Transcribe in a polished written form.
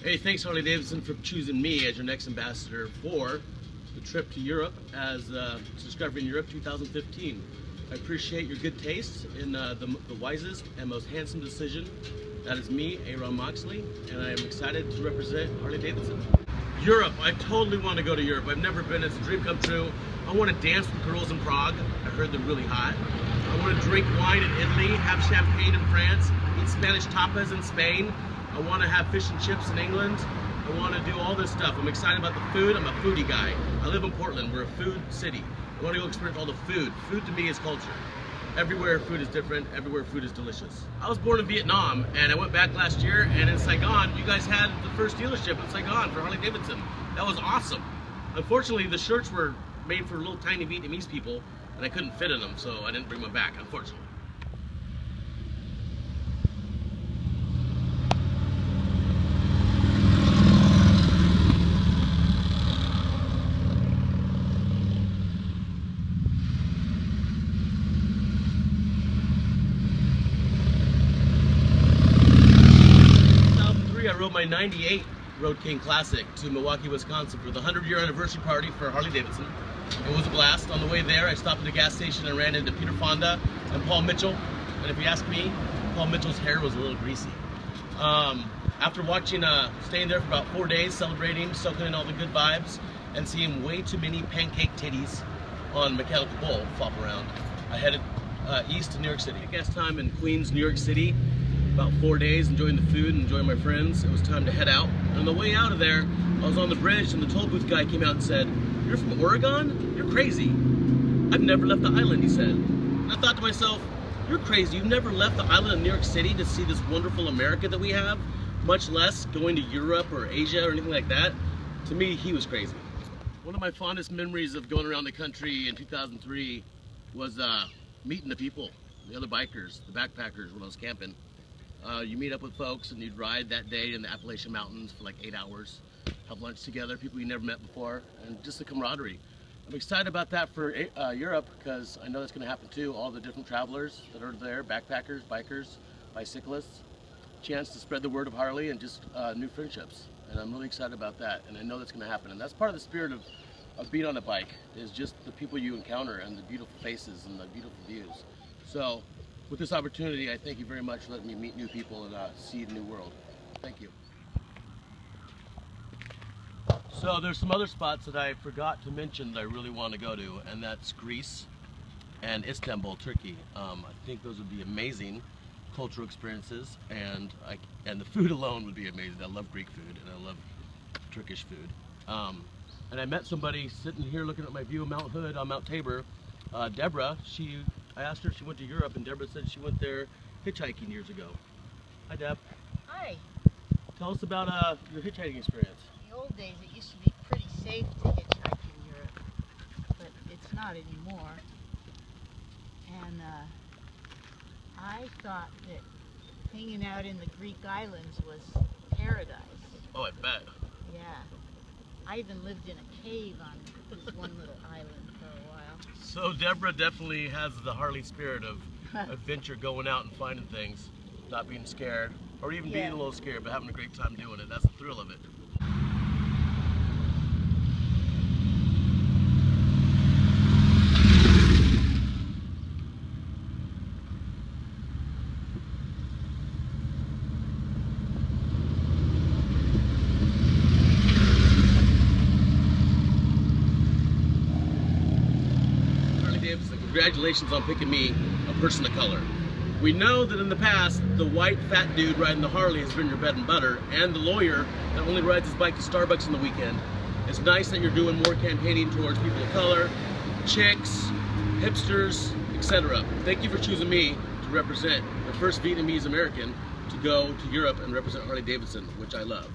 Hey, thanks Harley Davidson for choosing me as your next ambassador for the trip to Europe as Discovering Europe 2015. I appreciate your good taste in the wisest and most handsome decision. That is me, Aron Moxley, and I am excited to represent Harley Davidson. Europe, I totally want to go to Europe. I've never been, it's a dream come true. I want to dance with girls in Prague. I heard they're really hot. I want to drink wine in Italy, have champagne in France, eat Spanish tapas in Spain. I want to have fish and chips in England. I want to do all this stuff. I'm excited about the food. I'm a foodie guy. I live in Portland. We're a food city. I want to go experience all the food. Food to me is culture. Everywhere food is different. Everywhere food is delicious. I was born in Vietnam and I went back last year, and in Saigon, you guys had the first dealership in Saigon for Harley Davidson. That was awesome. Unfortunately, the shirts were made for little tiny Vietnamese people and I couldn't fit in them, so I didn't bring them back, unfortunately. I rode my 98 Road King Classic to Milwaukee, Wisconsin for the 100-year anniversary party for Harley Davidson. It was a blast. On the way there, I stopped at a gas station and ran into Peter Fonda and Paul Mitchell. And if you ask me, Paul Mitchell's hair was a little greasy. After staying there for about 4 days, celebrating, soaking in all the good vibes, and seeing way too many pancake titties on Mechanical Bull flop around, I headed east to New York City. Gas time in Queens, New York City. About 4 days, enjoying the food, enjoying my friends. It was time to head out. And on the way out of there, I was on the bridge and the toll booth guy came out and said, "You're from Oregon? You're crazy." "I've never left the island," he said. And I thought to myself, you're crazy. You've never left the island of New York City to see this wonderful America that we have, much less going to Europe or Asia or anything like that. To me, he was crazy. One of my fondest memories of going around the country in 2003 was meeting the people, the other bikers, the backpackers when I was camping. You meet up with folks and you'd ride that day in the Appalachian Mountains for like 8 hours, have lunch together, people you never met before, and just the camaraderie. I'm excited about that for Europe because I know that's going to happen too. All the different travelers that are there, backpackers, bikers, bicyclists, chance to spread the word of Harley and just new friendships. And I'm really excited about that, and I know that's going to happen. And that's part of the spirit of being on a bike, is just the people you encounter and the beautiful faces and the beautiful views. So, with this opportunity, I thank you very much for letting me meet new people and see the new world. Thank you. So there's some other spots that I forgot to mention that I really want to go to, and that's Greece and Istanbul, Turkey. I think those would be amazing cultural experiences, and the food alone would be amazing. I love Greek food and I love Turkish food. And I met somebody sitting here looking at my view of Mount Hood on Mount Tabor, Deborah. I asked her if she went to Europe, and Deborah said she went there hitchhiking years ago. Hi, Deb. Hi. Tell us about your hitchhiking experience. In the old days, it used to be pretty safe to hitchhike in Europe, but it's not anymore. And I thought that hanging out in the Greek islands was paradise. Oh, I bet. Yeah. I even lived in a cave on this one little island for a while. So Deborah definitely has the Harley spirit of adventure, going out and finding things, not being scared, or even being a little scared, but having a great time doing it. That's the thrill of it. Congratulations on picking me, a person of color. We know that in the past, the white fat dude riding the Harley has been your bread and butter, and the lawyer that only rides his bike to Starbucks on the weekend. It's nice that you're doing more campaigning towards people of color, chicks, hipsters, etc. Thank you for choosing me to represent the first Vietnamese American to go to Europe and represent Harley Davidson, which I love.